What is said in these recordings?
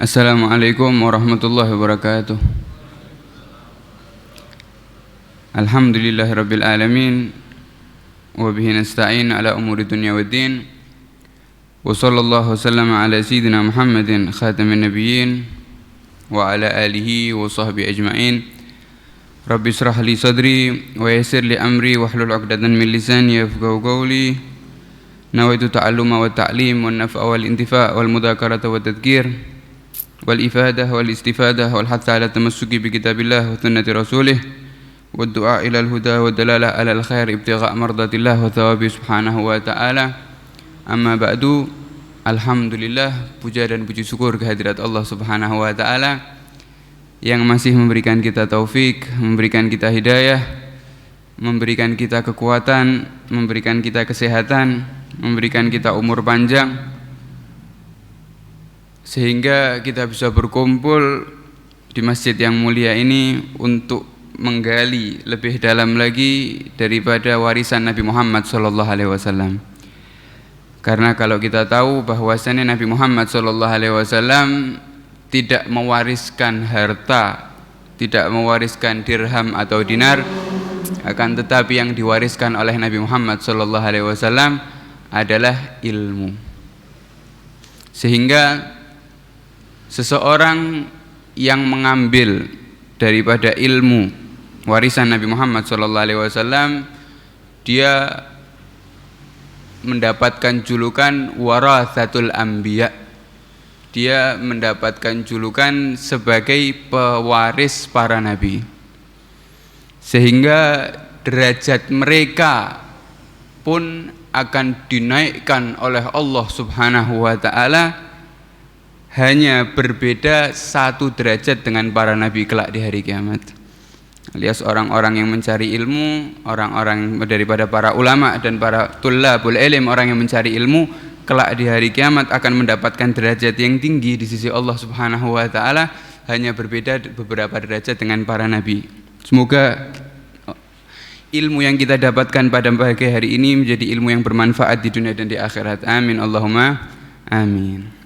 Assalamualaikum warahmatullahi wabarakatuh. Alhamdulillahirabbil alamin wa bihi nasta'in ala umuri dunya waddin. Wa sallallahu wasallama ala sayyidina Muhammadin khatamin nabiyyin wa ala alihi wa sahbihi ajma'in. Rabbi israh li sadri wa yassir li amri wahlul 'uqdatam min lisani yafqahu qawli. Nawaitu ta'alluma wa ta'lim wan naf'a wal intifa' wal mudzakarata wat tadhkir wal ifadah wal istifadah wal hatta ala tamassuki bi kitabillah wa sunnati rasulih wad du'a ila al huda wa dalalah ala al khair ibtigha' mardatillah wa thawabi subhanahu wa ta'ala. Amma ba'du. Alhamdulillah, puja dan puji syukur kehadirat Allah subhanahu wa ta'ala yang masih memberikan kita taufik, memberikan kita hidayah, memberikan kita kekuatan, memberikan kita kesehatan, memberikan kita umur panjang, sehingga kita bisa berkumpul di masjid yang mulia ini untuk menggali lebih dalam lagi daripada warisan Nabi Muhammad SAW. Karena kalau kita tahu bahwasannya Nabi Muhammad SAW tidak mewariskan harta, tidak mewariskan dirham atau dinar, akan tetapi yang diwariskan oleh Nabi Muhammad SAW adalah ilmu. Sehingga seseorang yang mengambil daripada ilmu warisan Nabi Muhammad SAW, dia mendapatkan julukan warathatul anbiya. Dia mendapatkan julukan sebagai pewaris para nabi. Sehingga derajat mereka pun akan dinaikkan oleh Allah Subhanahu wa ta'ala, hanya berbeda 1 derajat dengan para nabi kelak di hari kiamat. Alias orang-orang yang mencari ilmu, orang-orang daripada para ulama dan para tullabul ilm, orang yang mencari ilmu kelak di hari kiamat akan mendapatkan derajat yang tinggi di sisi Allah Subhanahu wa ta'ala, hanya berbeda beberapa derajat dengan para nabi. Semoga ilmu yang kita dapatkan pada pagi hari ini menjadi ilmu yang bermanfaat di dunia dan di akhirat. Amin Allahumma amin.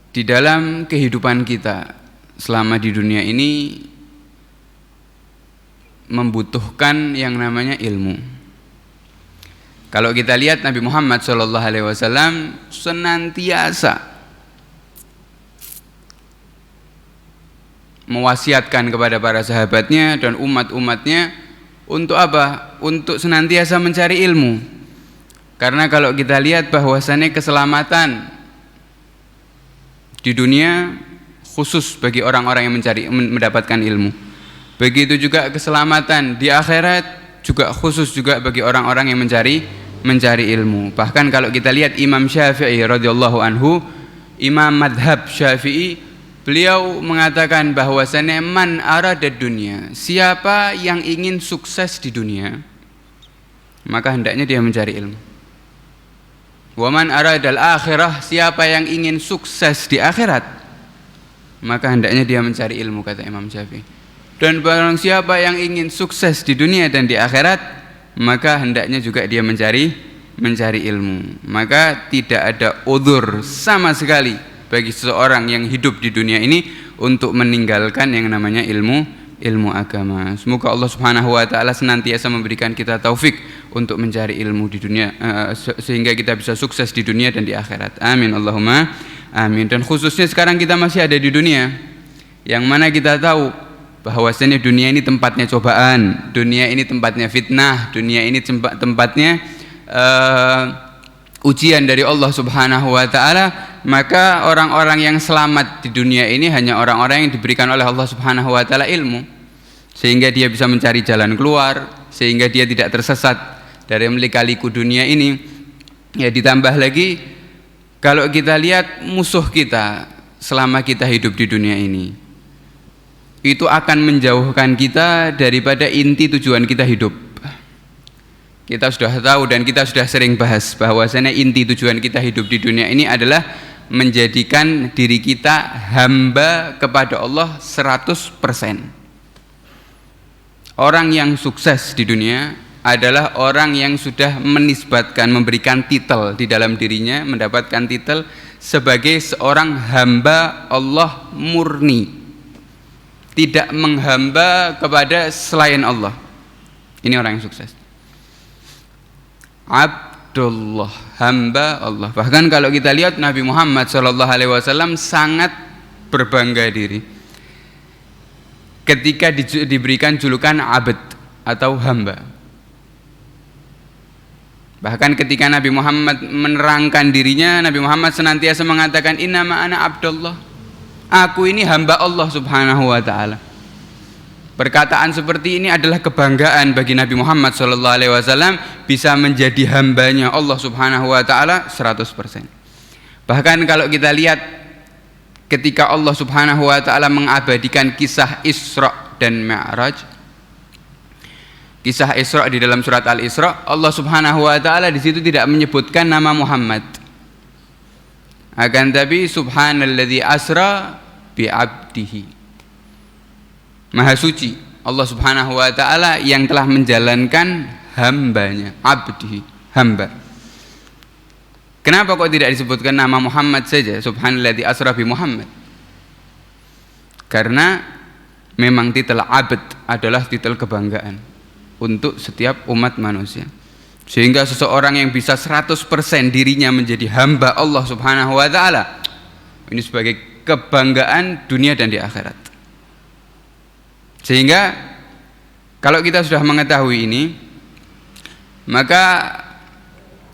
Di dalam kehidupan kita selama di dunia ini membutuhkan yang namanya ilmu. Kalau kita lihat Nabi Muhammad SAW senantiasa mewasiatkan kepada para sahabatnya dan umat-umatnya untuk apa? Untuk senantiasa mencari ilmu. Karena kalau kita lihat bahwasannya keselamatan di dunia khusus bagi orang-orang yang mendapatkan ilmu. Begitu juga keselamatan di akhirat juga khusus juga bagi orang-orang yang mencari ilmu. Bahkan kalau kita lihat Imam Syafi'i radhiyallahu anhu, Imam madhab Syafi'i, beliau mengatakan bahwasannya man arada dunia, siapa yang ingin sukses di dunia maka hendaknya dia mencari ilmu. Wa man aradal akhirah, siapa yang ingin sukses di akhirat maka hendaknya dia mencari ilmu, kata Imam Syafi'i. Dan barang siapa yang ingin sukses di dunia dan di akhirat maka hendaknya juga dia mencari ilmu. Maka tidak ada udzur sama sekali bagi seseorang yang hidup di dunia ini untuk meninggalkan yang namanya ilmu agama. Semoga Allah Subhanahu wa ta'ala senantiasa memberikan kita taufik untuk mencari ilmu di dunia, sehingga kita bisa sukses di dunia dan di akhirat. Amin Allahumma amin. Dan khususnya sekarang kita masih ada di dunia yang mana kita tahu bahwasanya dunia ini tempatnya cobaan, dunia ini tempatnya fitnah, dunia ini tempatnya ujian dari Allah Subhanahu wa ta'ala. Maka orang-orang yang selamat di dunia ini hanya orang-orang yang diberikan oleh Allah Subhanahu wa ta'ala ilmu, sehingga dia bisa mencari jalan keluar, sehingga dia tidak tersesat dari lika-liku dunia ini. Ya, ditambah lagi kalau kita lihat musuh kita selama kita hidup di dunia ini, itu akan menjauhkan kita daripada inti tujuan kita hidup. Kita sudah tahu dan kita sudah sering bahas bahwasanya inti tujuan kita hidup di dunia ini adalah menjadikan diri kita hamba kepada Allah 100%. Orang yang sukses di dunia adalah orang yang sudah menisbatkan, memberikan titel di dalam dirinya, mendapatkan titel sebagai seorang hamba Allah murni, tidak menghamba kepada selain Allah. Ini orang yang sukses. Abdullah, hamba Allah. Bahkan kalau kita lihat Nabi Muhammad SAW sangat berbangga diri ketika diberikan julukan abd atau hamba. Bahkan ketika Nabi Muhammad menerangkan dirinya, Nabi Muhammad senantiasa mengatakan innama ana abdullah, aku ini hamba Allah subhanahu wa ta'ala. Perkataan seperti ini adalah kebanggaan bagi Nabi Muhammad SAW, bisa menjadi hambanya Allah subhanahu wa ta'ala 100%. Bahkan kalau kita lihat ketika Allah subhanahu wa ta'ala mengabadikan kisah Isra dan Mi'raj, kisah Isra di dalam surat Al-Isra, Allah Subhanahu wa taala di situ tidak menyebutkan nama Muhammad. Akan tapi subhanalladzi asra bi 'abdihi. Maha suci Allah Subhanahu wa taala yang telah menjalankan hambanya, abdihi, hamba. Kenapa kok tidak disebutkan nama Muhammad saja, subhanalladzi asra bi Muhammad? Karena memang titel abd adalah titel kebanggaan untuk setiap umat manusia, sehingga seseorang yang bisa 100% dirinya menjadi hamba Allah subhanahu wa ta'ala, ini sebagai kebanggaan dunia dan di akhirat. Sehingga kalau kita sudah mengetahui ini, maka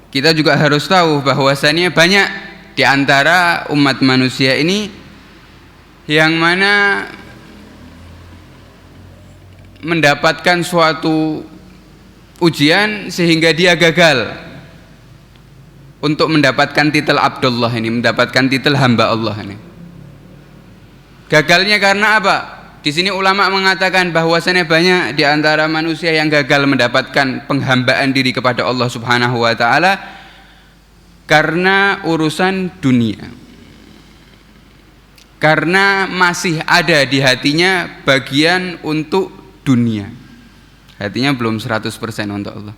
kita juga harus tahu bahwasannya banyak di antara umat manusia ini yang mana mendapatkan suatu ujian sehingga dia gagal untuk mendapatkan titel Abdullah ini, mendapatkan titel hamba Allah ini. Gagalnya karena apa? Di sini ulama mengatakan bahwasannya banyak di antara manusia yang gagal mendapatkan penghambaan diri kepada Allah Subhanahu wa taala karena urusan dunia. Karena masih ada di hatinya bagian untuk dunia, hatinya belum 100% untuk Allah.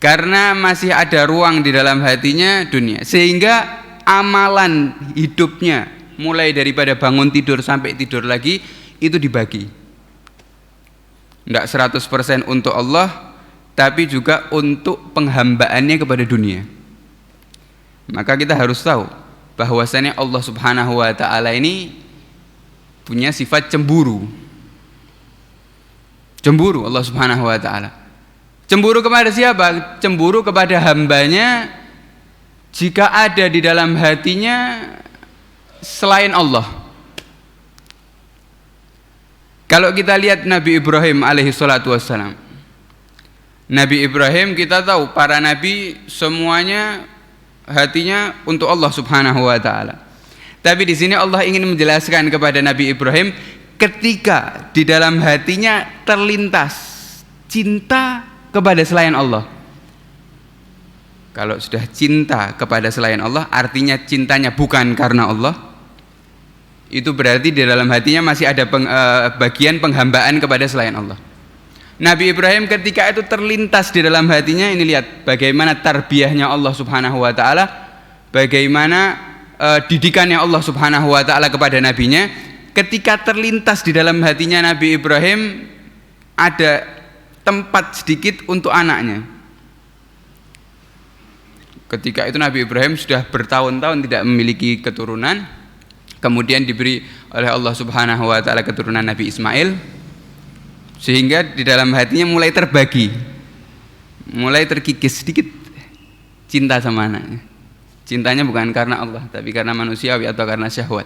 Karena masih ada ruang di dalam hatinya dunia, sehingga amalan hidupnya mulai daripada bangun tidur sampai tidur lagi itu dibagi, tidak 100% untuk Allah, tapi juga untuk penghambaannya kepada dunia. Maka kita harus tahu bahwasannya Allah Subhanahu wa ta'ala ini punya sifat cemburu. Cemburu Allah Subhanahu wa ta'ala. Cemburu kepada siapa? Cemburu kepada hambanya jika ada di dalam hatinya selain Allah. Kalau kita lihat Nabi Ibrahim alaihi salatu wassalam, Nabi Ibrahim kita tahu para nabi semuanya hatinya untuk Allah Subhanahu wa ta'ala. Tapi di sini Allah ingin menjelaskan kepada Nabi Ibrahim ketika di dalam hatinya terlintas cinta kepada selain Allah. Kalau sudah cinta kepada selain Allah, artinya cintanya bukan karena Allah, itu berarti di dalam hatinya masih ada bagian penghambaan kepada selain Allah. Nabi Ibrahim ketika itu terlintas di dalam hatinya, ini lihat bagaimana tarbiyahnya Allah Subhanahu wa ta'ala, bagaimana didikannya Allah Subhanahu wa ta'ala kepada nabinya. Ketika terlintas di dalam hatinya Nabi Ibrahim ada tempat sedikit untuk anaknya. Ketika itu Nabi Ibrahim sudah bertahun-tahun tidak memiliki keturunan, kemudian diberi oleh Allah Subhanahu wa ta'ala keturunan Nabi Ismail, sehingga di dalam hatinya mulai terbagi, mulai terkikis sedikit cinta sama anaknya. Cintanya bukan karena Allah, tapi karena manusiawi atau karena syahwat.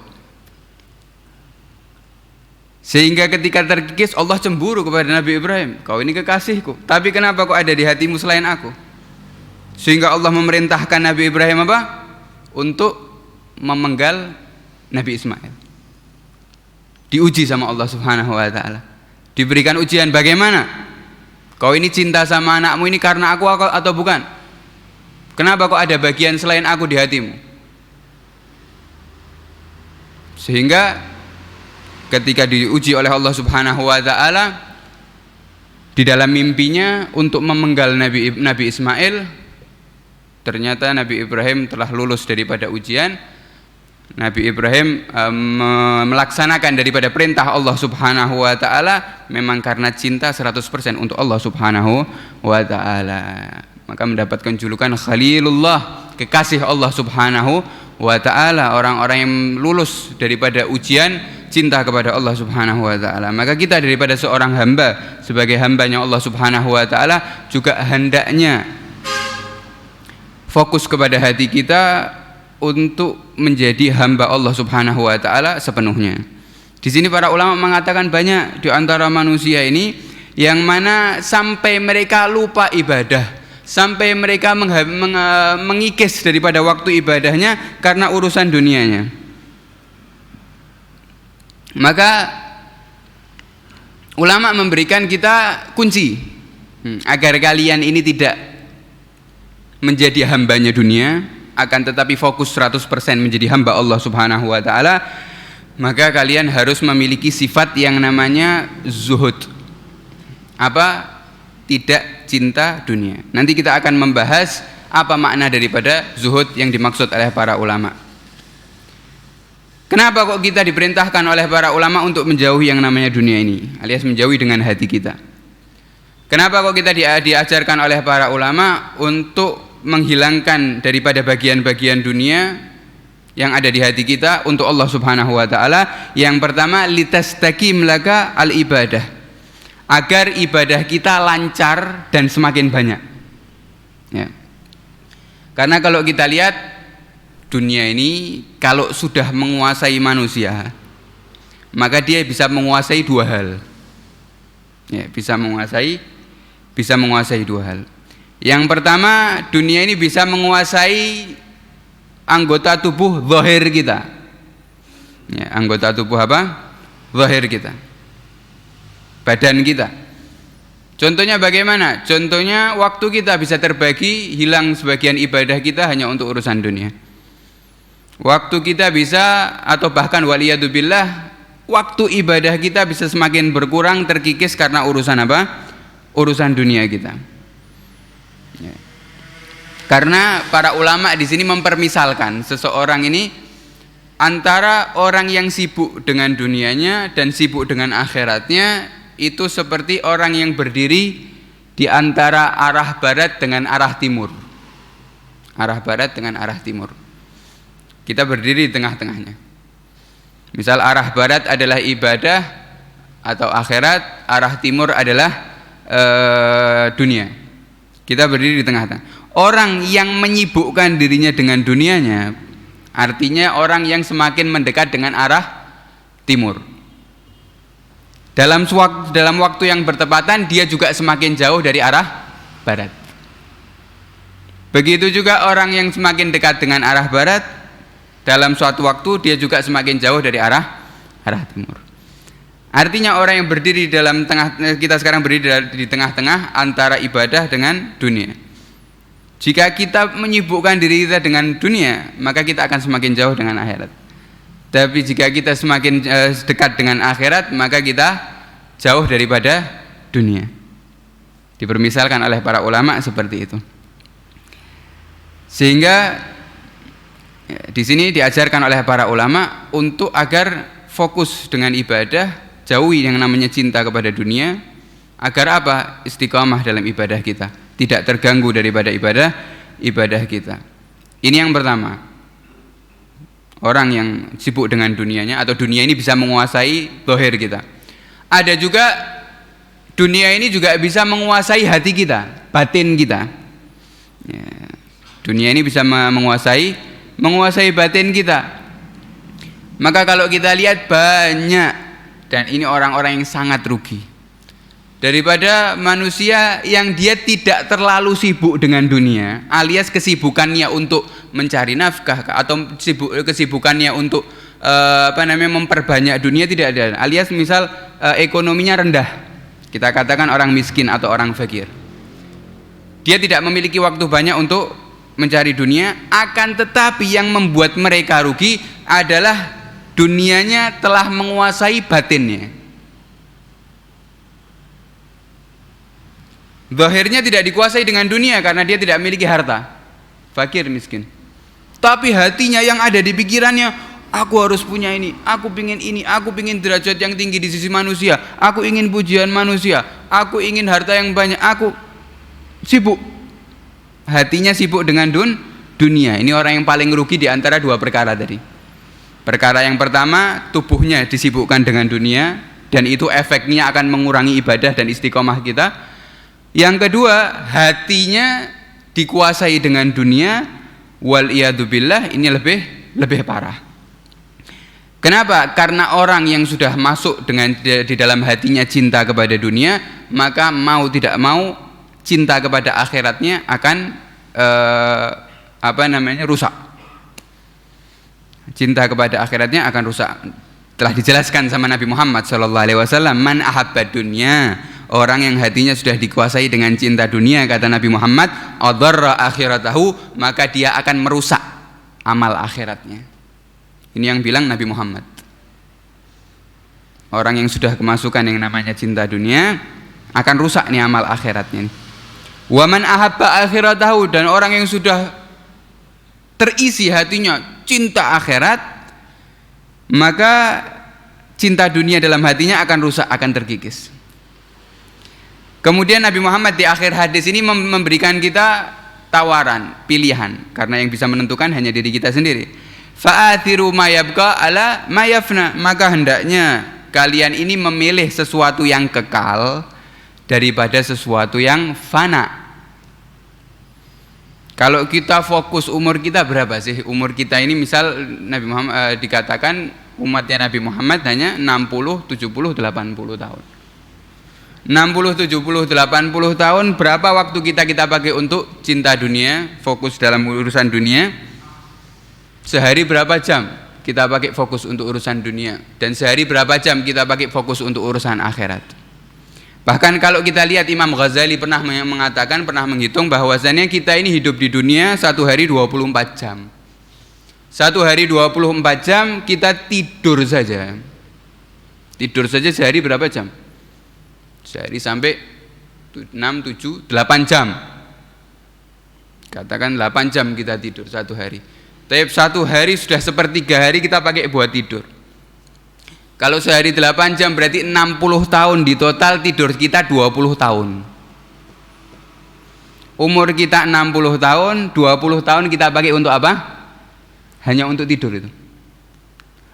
Sehingga ketika terkikis Allah cemburu kepada Nabi Ibrahim, kau ini kekasihku, tapi kenapa kau ada di hatimu selain aku? Sehingga Allah memerintahkan Nabi Ibrahim apa? Untuk memenggal Nabi Ismail. Diuji sama Allah Subhanahu wa ta'ala, diberikan ujian bagaimana? Kau ini cinta sama anakmu ini karena aku atau bukan? Kenapa kok ada bagian selain aku di hatimu? Sehingga ketika diuji oleh Allah Subhanahu wa ta'ala, Di dalam mimpinya untuk memenggal Nabi Ismail, ternyata Nabi Ibrahim telah lulus daripada ujian. Nabi Ibrahim melaksanakan daripada perintah Allah Subhanahu wa taala memang karena cinta 100% untuk Allah Subhanahu wa taala. Maka mendapatkan julukan Khalilullah, kekasih Allah Subhanahu wa taala, orang-orang yang lulus daripada ujian cinta kepada Allah Subhanahu wa taala. Maka kita daripada seorang hamba sebagai hambanya Allah Subhanahu wa taala juga hendaknya fokus kepada hati kita untuk menjadi hamba Allah Subhanahu wa taala sepenuhnya. Di sini para ulama mengatakan banyak di antara manusia ini yang mana sampai mereka lupa ibadah, sampai mereka mengikis daripada waktu ibadahnya karena urusan dunianya. Maka ulama memberikan kita kunci agar kalian ini tidak menjadi hambanya dunia, akan tetapi fokus 100% menjadi hamba Allah Subhanahu wa taala. Maka kalian harus memiliki sifat yang namanya zuhud. Apa? Tidak cinta dunia. Nanti kita akan membahas apa makna daripada zuhud yang dimaksud oleh para ulama. Kenapa kok kita diperintahkan oleh para ulama untuk menjauhi yang namanya dunia ini, alias menjauhi dengan hati kita? Kenapa kok kita diajarkan oleh para ulama untuk menghilangkan daripada bagian-bagian dunia yang ada di hati kita untuk Allah Subhanahu wa taala? Yang pertama, litastaqim laka al ibadah, agar ibadah kita lancar dan semakin banyak. Ya. Karena kalau kita lihat dunia ini kalau sudah menguasai manusia, maka dia bisa menguasai dua hal. Ya, bisa menguasai dua hal. Yang pertama, dunia ini bisa menguasai anggota tubuh zahir kita. Ya, anggota tubuh apa? Zahir kita. Badan kita. Contohnya bagaimana? Contohnya waktu kita bisa terbagi, hilang sebagian ibadah kita hanya untuk urusan dunia. Waktu kita bisa, atau bahkan waliyadubillah, waktu ibadah kita bisa semakin berkurang, terkikis karena urusan apa? Urusan dunia kita. Ya. Karena para ulama di sini mempermisalkan seseorang ini antara orang yang sibuk dengan dunianya dan sibuk dengan akhiratnya itu seperti orang yang berdiri di antara arah barat dengan arah timur. Arah barat dengan arah timur. Kita berdiri di tengah-tengahnya. Misal arah barat adalah ibadah atau akhirat, arah timur adalah dunia. Kita berdiri di tengah-tengah. Orang yang menyibukkan dirinya dengan dunianya, artinya orang yang semakin mendekat dengan arah timur. Dalam waktu yang bertepatan dia juga semakin jauh dari arah barat. Begitu juga orang yang semakin dekat dengan arah barat, dalam suatu waktu dia juga semakin jauh dari arah timur. Artinya orang yang berdiri dalam tengah, kita sekarang berdiri di tengah-tengah antara ibadah dengan dunia. Jika kita menyibukkan diri kita dengan dunia, maka kita akan semakin jauh dengan akhirat. Tapi jika kita semakin dekat dengan akhirat, maka kita jauh daripada dunia. Dipermisalkan oleh para ulama seperti itu. Sehingga di sini diajarkan oleh para ulama untuk agar fokus dengan ibadah, jauhi yang namanya cinta kepada dunia, agar apa? Istiqamah dalam ibadah kita, tidak terganggu daripada ibadah kita. Ini yang pertama. Orang yang sibuk dengan dunianya atau dunia ini bisa menguasai zahir kita. Ada juga dunia ini juga bisa menguasai hati kita, batin kita. Ya, dunia ini bisa menguasai batin kita. Maka kalau kita lihat banyak, dan ini orang-orang yang sangat rugi daripada manusia yang dia tidak terlalu sibuk dengan dunia, alias kesibukannya untuk mencari nafkah atau kesibukannya untuk memperbanyak dunia tidak ada, alias misal ekonominya rendah, kita katakan orang miskin atau orang fakir, dia tidak memiliki waktu banyak untuk mencari dunia. Akan tetapi yang membuat mereka rugi adalah dunianya telah menguasai batinnya. Zahirnya tidak dikuasai dengan dunia karena dia tidak memiliki harta, fakir miskin. Tapi hatinya yang ada di pikirannya, aku harus punya ini, aku pingin derajat yang tinggi di sisi manusia, aku ingin pujian manusia, aku ingin harta yang banyak, aku sibuk. Hatinya sibuk dengan dunia. Ini orang yang paling rugi di antara dua perkara tadi. Perkara yang pertama, tubuhnya disibukkan dengan dunia dan itu efeknya akan mengurangi ibadah dan istiqomah kita. Yang kedua, hatinya dikuasai dengan dunia, wal iyadzubillah, ini lebih parah. Kenapa? Karena orang yang sudah masuk dengan di dalam hatinya cinta kepada dunia, maka mau tidak mau cinta kepada akhiratnya akan rusak. Cinta kepada akhiratnya akan rusak. Telah dijelaskan sama Nabi Muhammad SAW, man ahabbad dunya, orang yang hatinya sudah dikuasai dengan cinta dunia, kata Nabi Muhammad, adarra akhiratahu, maka dia akan merusak amal akhiratnya. Ini yang bilang Nabi Muhammad. Orang yang sudah kemasukan yang namanya cinta dunia akan rusak nih amal akhiratnya. Wa man ahabba akhiratahu, dan orang yang sudah terisi hatinya cinta akhirat, maka cinta dunia dalam hatinya akan rusak, akan terkikis. Kemudian Nabi Muhammad di akhir hadis ini memberikan kita tawaran, pilihan, karena yang bisa menentukan hanya diri kita sendiri. Fa'athiru ma yabqa ala ma yafna, maka hendaknya kalian ini memilih sesuatu yang kekal daripada sesuatu yang fana. Kalau kita fokus umur kita berapa sih? Umur kita ini misal Nabi Muhammad dikatakan umatnya Nabi Muhammad hanya 60, 70, 80 tahun. 60, 70, 80 tahun, berapa waktu kita pakai untuk cinta dunia, fokus dalam urusan dunia? Sehari berapa jam kita pakai fokus untuk urusan dunia, dan sehari berapa jam kita pakai fokus untuk urusan akhirat? Bahkan kalau kita lihat Imam Ghazali pernah mengatakan, pernah menghitung bahwasannya kita ini hidup di dunia satu hari 24 jam. Satu hari 24 jam kita tidur saja. Tidur saja sehari berapa jam? Sehari sampai 6, 7, 8 jam. Katakan 8 jam kita tidur satu hari. Tapi satu hari sudah sepertiga hari kita pakai buat tidur. Kalau sehari 8 jam berarti 60 tahun di total, tidur kita 20 tahun. Umur kita 60 tahun, 20 tahun kita pakai untuk apa? Hanya untuk tidur itu.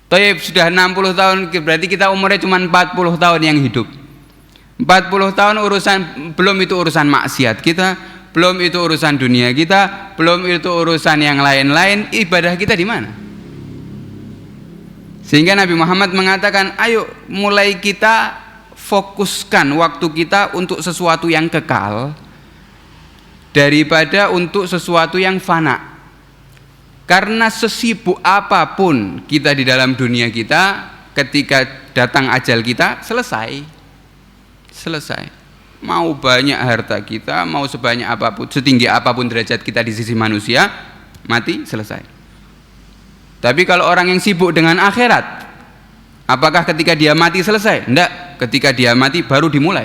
Tapi sudah 60 tahun berarti kita umurnya cuma 40 tahun yang hidup. 40 tahun urusan, belum itu urusan maksiat kita, belum itu urusan dunia kita, belum itu urusan yang lain-lain, ibadah kita di mana? Sehingga Nabi Muhammad mengatakan, ayo mulai kita fokuskan waktu kita untuk sesuatu yang kekal daripada untuk sesuatu yang fana. Karena sesibuk apapun kita di dalam dunia kita, ketika datang ajal kita, selesai. Mau banyak harta kita, mau sebanyak apapun, setinggi apapun derajat kita di sisi manusia, mati, selesai. Tapi kalau orang yang sibuk dengan akhirat, apakah ketika dia mati selesai? Tidak, ketika dia mati baru dimulai.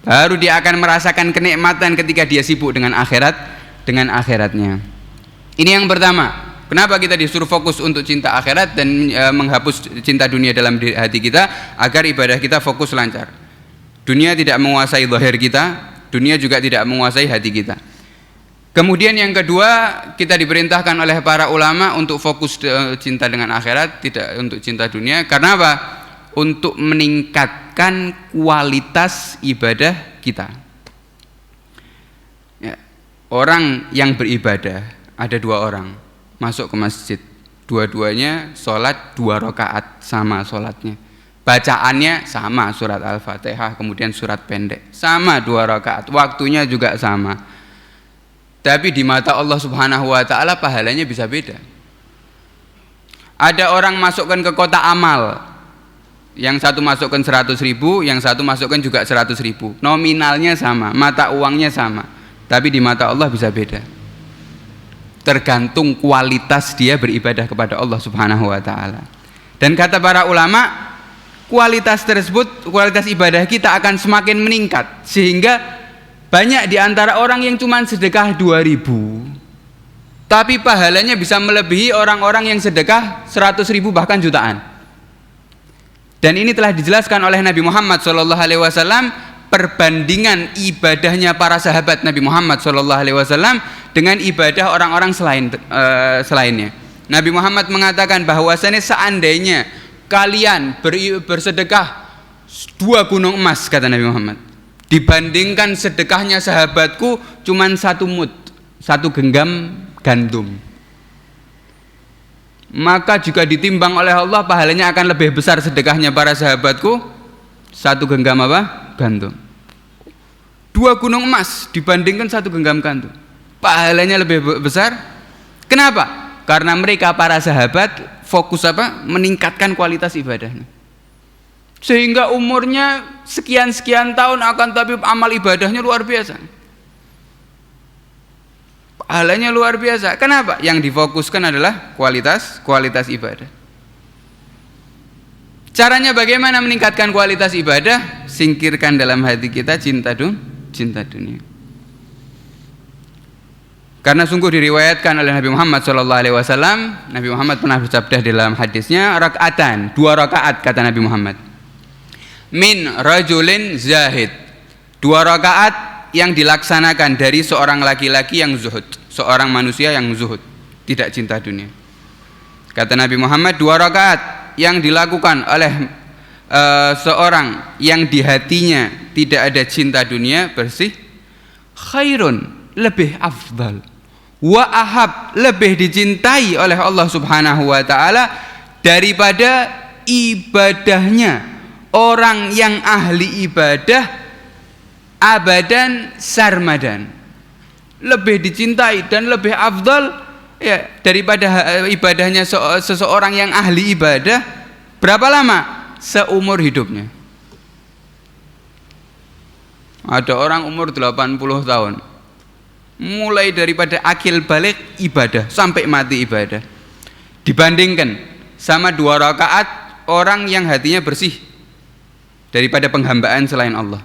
Baru dia akan merasakan kenikmatan ketika dia sibuk dengan akhiratnya. Ini yang pertama. Kenapa kita disuruh fokus untuk cinta akhirat dan menghapus cinta dunia dalam hati kita, agar ibadah kita fokus lancar. Dunia tidak menguasai zahir kita, dunia juga tidak menguasai hati kita. Kemudian yang kedua, kita diperintahkan oleh para ulama untuk fokus cinta dengan akhirat, tidak untuk cinta dunia. Karena apa? Untuk meningkatkan kualitas ibadah kita. Ya, orang yang beribadah, ada dua orang masuk ke masjid, dua-duanya sholat 2 rakaat, sama sholatnya. Bacaannya sama, surat Al-Fatihah, kemudian surat pendek, sama 2 rakaat, waktunya juga sama. Tapi di mata Allah Subhanahu wa ta'ala pahalanya bisa beda. Ada orang masukkan ke kotak amal, yang satu masukkan 100.000, yang satu masukkan juga 100.000. Nominalnya sama, mata uangnya sama, tapi di mata Allah bisa beda. Tergantung kualitas dia beribadah kepada Allah Subhanahu wa ta'ala. Dan kata para ulama, kualitas tersebut, kualitas ibadah kita akan semakin meningkat, sehingga Banyak di antara orang yang cuma sedekah 2.000, tapi pahalanya bisa melebihi orang-orang yang sedekah 100.000 bahkan jutaan. Dan ini telah dijelaskan oleh Nabi Muhammad SAW, perbandingan ibadahnya para sahabat Nabi Muhammad SAW dengan ibadah orang-orang selainnya. Nabi Muhammad mengatakan bahwasanya seandainya kalian bersedekah 2 gunung emas, kata Nabi Muhammad, dibandingkan sedekahnya sahabatku cuman 1 mud, 1 genggam gandum, maka jika ditimbang oleh Allah pahalanya akan lebih besar sedekahnya para sahabatku 1 genggam apa? Gandum. 2 gunung emas dibandingkan 1 genggam gandum, pahalanya lebih besar. Kenapa? Karena mereka para sahabat fokus apa? Meningkatkan kualitas ibadahnya, sehingga umurnya sekian-sekian tahun akan tapi amal ibadahnya luar biasa, pahalanya luar biasa. Kenapa? Yang difokuskan adalah kualitas ibadah. Caranya bagaimana meningkatkan kualitas ibadah? Singkirkan dalam hati kita cinta dunia. Karena sungguh diriwayatkan oleh Nabi Muhammad SAW, Nabi Muhammad pernah bersabda dalam hadisnya, rakaatan, 2 rakaat, kata Nabi Muhammad, min rajulin zahid, 2 rakaat yang dilaksanakan dari seorang laki-laki yang zuhud, seorang manusia yang zuhud, tidak cinta dunia. Kata Nabi Muhammad, 2 rakaat yang dilakukan oleh seorang yang di hatinya tidak ada cinta dunia bersih, khairun, lebih afdal, wa ahab, lebih dicintai oleh Allah Subhanahu wa taala daripada ibadahnya orang yang ahli ibadah abadan sarmadan. Lebih dicintai dan lebih afdal ya daripada ibadahnya seseorang yang ahli ibadah. Berapa lama? Seumur hidupnya. Ada orang umur 80 tahun, mulai daripada akil balik ibadah sampai mati ibadah, dibandingkan sama 2 rakaat orang yang hatinya bersih daripada penghambaan selain Allah,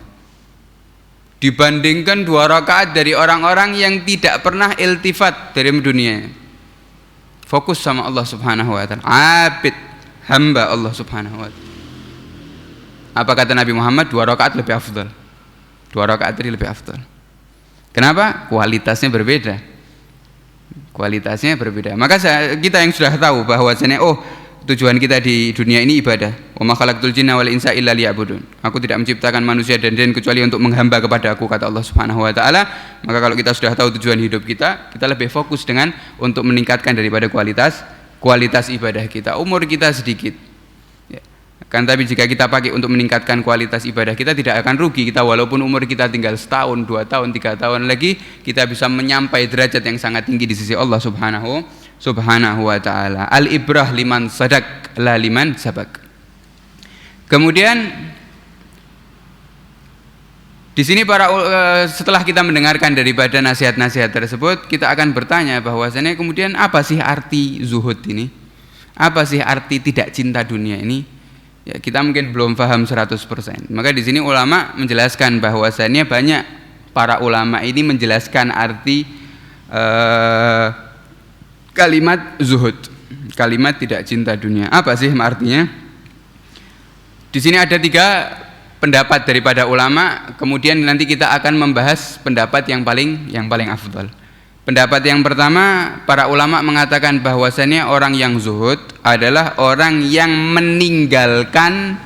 dibandingkan 2 rakaat dari orang-orang yang tidak pernah iltifat dari dunia, fokus sama Allah Subhanahu wa taala, abid, hamba Allah Subhanahu wa taala. Apa kata Nabi Muhammad? 2 rakaat lebih afdal. 2 rakaat tadi lebih afdal. Kenapa? Kualitasnya berbeda. Kualitasnya berbeda. Maka kita yang sudah tahu bahwasanya tujuan kita di dunia ini ibadah. Wa ma khalaqtul jinna wal insa illa liya'budun. Aku tidak menciptakan manusia dan jin kecuali untuk menghamba kepada Aku, kata Allah Subhanahu wa taala. Maka kalau kita sudah tahu tujuan hidup kita, kita lebih fokus dengan untuk meningkatkan daripada kualitas ibadah kita. Umur kita sedikit. Kan tapi jika kita pakai untuk meningkatkan kualitas ibadah kita, tidak akan rugi kita, walaupun umur kita tinggal 1 tahun, 2 tahun, 3 tahun lagi, kita bisa menyampai derajat yang sangat tinggi di sisi Allah Subhanahu wa taala. Al ibrah liman sadak la liman sabak. Kemudian di sini setelah kita mendengarkan daripada nasihat-nasihat tersebut, kita akan bertanya bahwasanya kemudian apa sih arti zuhud ini? Apa sih arti tidak cinta dunia ini? Ya, kita mungkin belum paham 100%. Maka di sini ulama menjelaskan bahwasannya banyak para ulama ini menjelaskan arti kalimat zuhud, kalimat tidak cinta dunia. Apa sih artinya? Di sini ada 3 pendapat daripada ulama. Kemudian nanti kita akan membahas pendapat yang paling afdal. Pendapat yang pertama, para ulama mengatakan bahwasannya orang yang zuhud adalah orang yang meninggalkan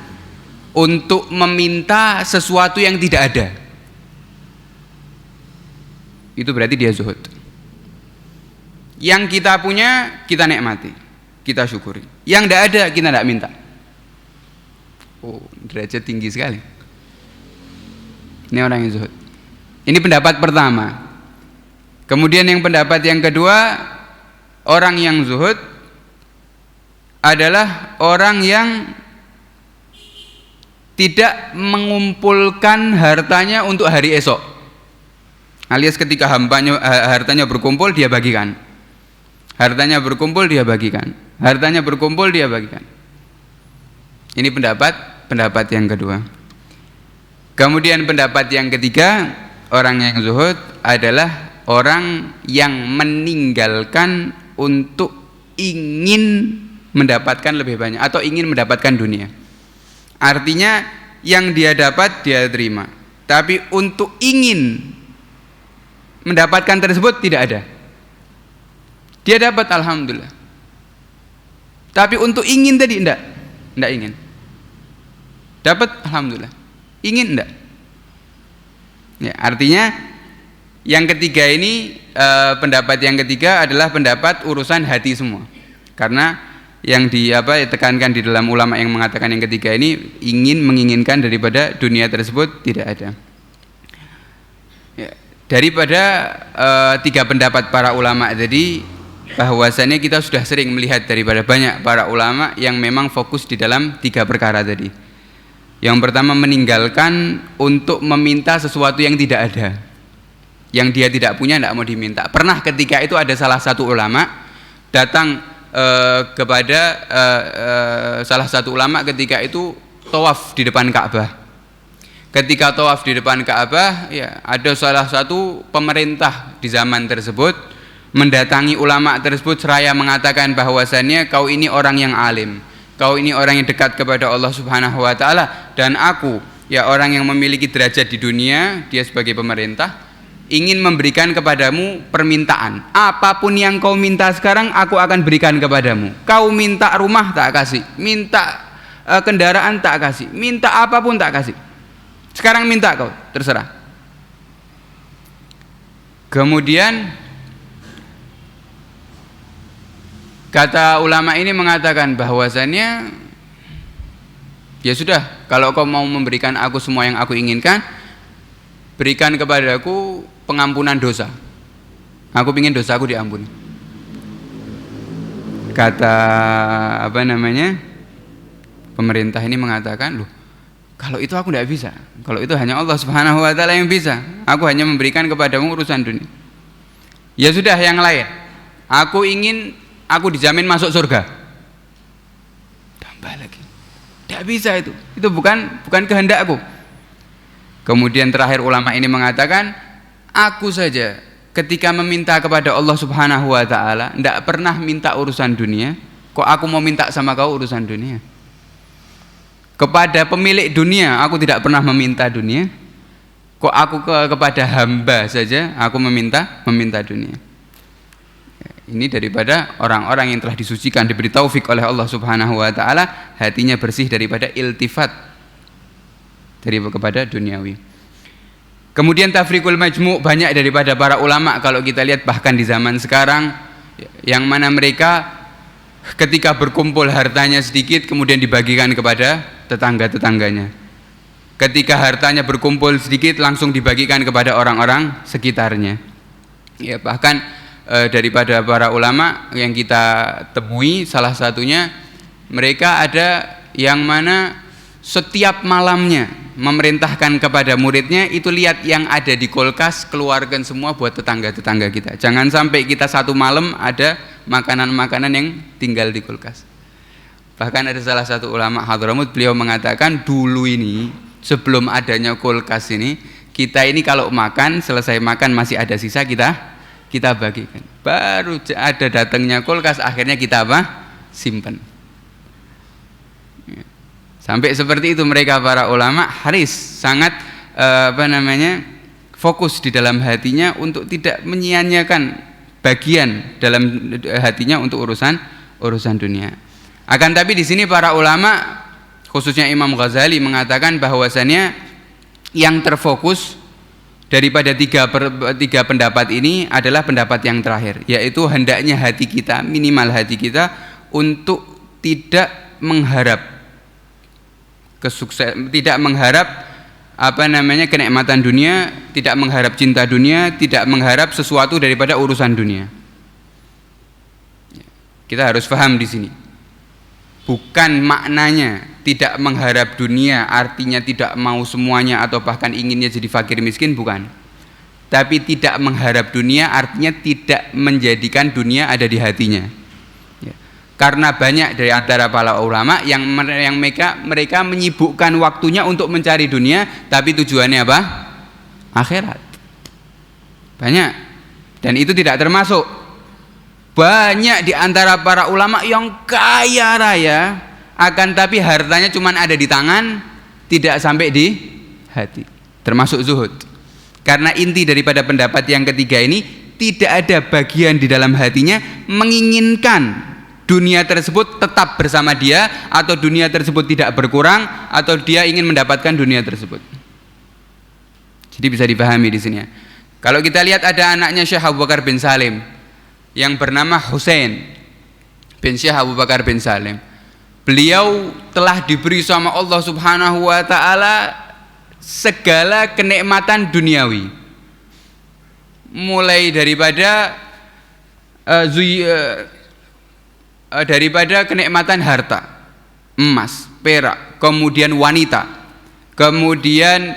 untuk meminta sesuatu yang tidak ada. Itu berarti dia zuhud. Yang kita punya kita nikmati, kita syukuri. Yang tidak ada kita tidak minta. Derajat tinggi sekali. Ini orang yang zuhud. Ini pendapat pertama. Kemudian yang pendapat yang kedua, orang yang zuhud adalah orang yang tidak mengumpulkan hartanya untuk hari esok. Alias ketika hartanya berkumpul dia bagikan. Hartanya berkumpul dia bagikan. Hartanya berkumpul dia bagikan. Ini pendapat yang kedua. Kemudian pendapat yang ketiga, orang yang zuhud adalah orang yang meninggalkan untuk ingin mendapatkan lebih banyak atau ingin mendapatkan dunia. Artinya yang dia dapat dia terima, tapi untuk ingin mendapatkan tersebut tidak ada. Dia dapat alhamdulillah, tapi untuk ingin tadi enggak ingin. Dapat alhamdulillah, ingin enggak. Ya, artinya yang ketiga ini pendapat yang ketiga adalah pendapat urusan hati semua. Karena yang ditekankan di dalam ulama yang mengatakan yang ketiga ini menginginkan daripada dunia tersebut tidak ada. Ya, daripada tiga pendapat para ulama tadi, bahwasannya kita sudah sering melihat daripada banyak para ulama yang memang fokus di dalam tiga perkara tadi. Yang pertama, meninggalkan untuk meminta sesuatu yang tidak ada, yang dia tidak punya, tidak mau diminta. Pernah ketika itu ada salah satu ulama datang kepada salah satu ulama ketika itu tawaf di depan Ka'bah. Ketika tawaf di depan Ka'bah, ya, ada salah satu pemerintah di zaman tersebut mendatangi ulama tersebut seraya mengatakan bahwasannya kau ini orang yang alim, kau ini orang yang dekat kepada Allah Subhanahu wa taala, dan aku ya orang yang memiliki derajat di dunia, dia sebagai pemerintah ingin memberikan kepadamu permintaan. Apapun yang kau minta sekarang aku akan berikan kepadamu. Kau minta rumah tak kasih, minta kendaraan tak kasih, minta apapun tak kasih. Sekarang minta kau, terserah. Kemudian kata ulama ini mengatakan bahwasannya ya sudah, kalau kau mau memberikan aku semua yang aku inginkan, berikan kepadaku pengampunan dosa. Aku ingin dosaku diampuni. Kata pemerintah ini mengatakan, loh, kalau itu aku tidak bisa. Kalau itu hanya Allah Subhanahu wa taala yang bisa. Aku hanya memberikan kepadamu urusan dunia. Ya sudah, yang lain. Aku dijamin masuk surga. Tambah lagi. Tidak bisa itu. Itu bukan kehendakku. Kemudian terakhir ulama ini mengatakan, aku saja ketika meminta kepada Allah Subhanahu wa taala tidak pernah minta urusan dunia, kok aku mau minta sama kau urusan dunia? Kepada pemilik dunia aku tidak pernah meminta dunia, kok aku kepada hamba saja aku meminta dunia. Ini daripada orang-orang yang telah disucikan, diberi taufik oleh Allah Subhanahu wa taala, hatinya bersih daripada iltifat kepada duniawi. Kemudian tafriqul majmu', banyak daripada para ulama kalau kita lihat bahkan di zaman sekarang, yang mana mereka ketika berkumpul hartanya sedikit kemudian dibagikan kepada tetangga-tetangganya. Ketika hartanya berkumpul sedikit langsung dibagikan kepada orang-orang sekitarnya. Ya, bahkan daripada para ulama yang kita temui, salah satunya mereka ada yang mana setiap malamnya memerintahkan kepada muridnya itu, lihat yang ada di kulkas keluarkan semua buat tetangga-tetangga kita. Jangan sampai kita satu malam ada makanan-makanan yang tinggal di kulkas. Bahkan ada salah satu ulama Hadramut, beliau mengatakan dulu ini sebelum adanya kulkas ini, kita ini kalau makan, selesai makan masih ada sisa, kita bagikan. Baru ada datangnya kulkas, akhirnya kita simpan. Sampai seperti itu mereka para ulama, haris, sangat fokus di dalam hatinya untuk tidak menyia-nyiakan bagian dalam hatinya untuk urusan dunia. Akan tapi di sini para ulama, khususnya Imam Ghazali, mengatakan bahwasannya yang terfokus daripada tiga pendapat ini adalah pendapat yang terakhir, yaitu hendaknya hati kita, minimal hati kita, untuk tidak mengharap tidak mengharap kenikmatan dunia, tidak mengharap cinta dunia, tidak mengharap sesuatu daripada urusan dunia. Kita harus paham di sini. Bukan maknanya tidak mengharap dunia artinya tidak mau semuanya atau bahkan inginnya jadi fakir miskin, bukan. Tapi tidak mengharap dunia artinya tidak menjadikan dunia ada di hatinya. Karena banyak dari antara para ulama yang mereka menyibukkan waktunya untuk mencari dunia, tapi tujuannya apa? Akhirat. Banyak. Dan itu tidak termasuk. Banyak di antara para ulama yang kaya raya, akan tapi hartanya cuma ada di tangan, tidak sampai di hati. Termasuk zuhud. Karena inti daripada pendapat yang ketiga ini, tidak ada bagian di dalam hatinya menginginkan dunia tersebut tetap bersama dia, atau dunia tersebut tidak berkurang, atau dia ingin mendapatkan dunia tersebut. Jadi bisa dipahami di sini ya. Kalau kita lihat ada anaknya Syekh Abu Bakar bin Salim yang bernama Husain bin Syekh Abu Bakar bin Salim. Beliau telah diberi sama Allah Subhanahu wa taala segala kenikmatan duniawi. Mulai daripada daripada kenikmatan harta, emas, perak, kemudian wanita, kemudian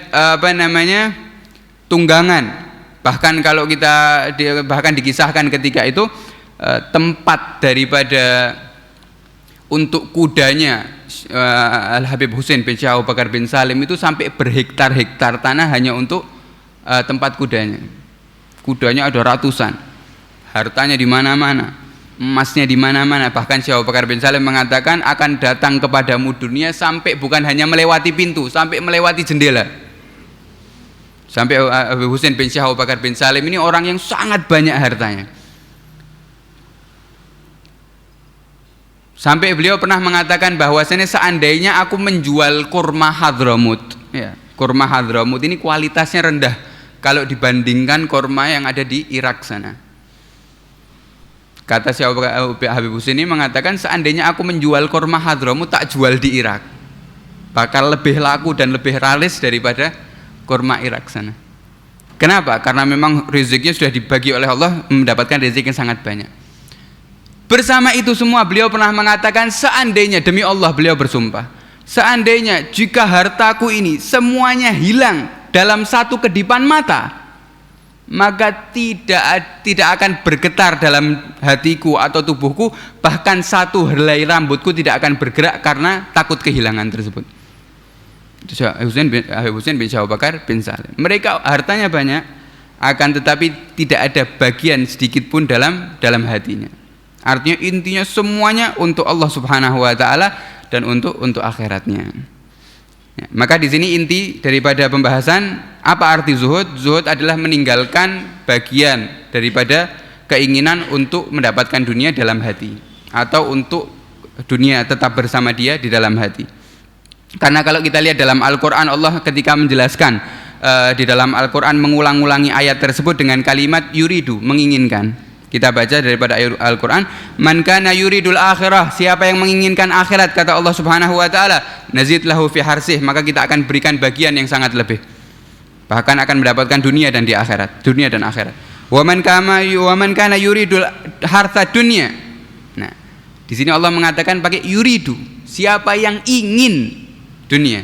tunggangan. Bahkan kalau kita bahkan dikisahkan ketika itu tempat daripada untuk kudanya Al Habib Husain bin Syekh Abu Bakar bin Salim itu sampai berhektar-hektar tanah hanya untuk tempat kudanya. Kudanya ada ratusan, hartanya di mana-mana, emasnya di mana-mana. Bahkan Syekh Abu Bakar bin Salim mengatakan akan datang kepadamu dunia sampai bukan hanya melewati pintu, sampai melewati jendela. Sampai Habib Husain bin Syekh Abu Bakar bin Salim ini orang yang sangat banyak hartanya. Sampai beliau pernah mengatakan bahwasanya seandainya aku menjual kurma Hadramut, ya, kurma Hadramut ini kualitasnya rendah kalau dibandingkan kurma yang ada di Irak sana. Kata Syekh Habib Husain ini mengatakan seandainya aku menjual kurma Hadramut tak jual di Irak, bakal lebih laku dan lebih laris daripada kurma Irak sana. Kenapa? Karena memang rezekinya sudah dibagi oleh Allah, mendapatkan rezeki yang sangat banyak. Bersama itu semua beliau pernah mengatakan seandainya, demi Allah beliau bersumpah, seandainya jika hartaku ini semuanya hilang dalam satu kedipan mata, maka tidak akan bergetar dalam hatiku atau tubuhku, bahkan satu helai rambutku tidak akan bergerak karena takut kehilangan tersebut. Habib Husain bin Syekh Abu Bakar bin Salim. Mereka hartanya banyak, akan tetapi tidak ada bagian sedikit pun dalam hatinya. Artinya intinya semuanya untuk Allah Subhanahu wa taala dan untuk akhiratnya. Ya, maka di sini inti daripada pembahasan apa arti zuhud? Zuhud adalah meninggalkan bagian daripada keinginan untuk mendapatkan dunia dalam hati, atau untuk dunia tetap bersama dia di dalam hati. Karena kalau kita lihat dalam Al-Quran, Allah ketika menjelaskan di dalam Al-Quran mengulang-ulangi ayat tersebut dengan kalimat yuridu, menginginkan. Kita baca daripada ayat Al-Quran, man kana yuridul akhirah, siapa yang menginginkan akhirat, kata Allah Subhanahu wa taala, nazid lahu fi harsih, maka kita akan berikan bagian yang sangat lebih, bahkan akan mendapatkan dunia dan di akhirat, dunia dan akhirat. Wa man kana yuridul harta dunia. Nah, di sini Allah mengatakan pakai yuridu, siapa yang ingin dunia.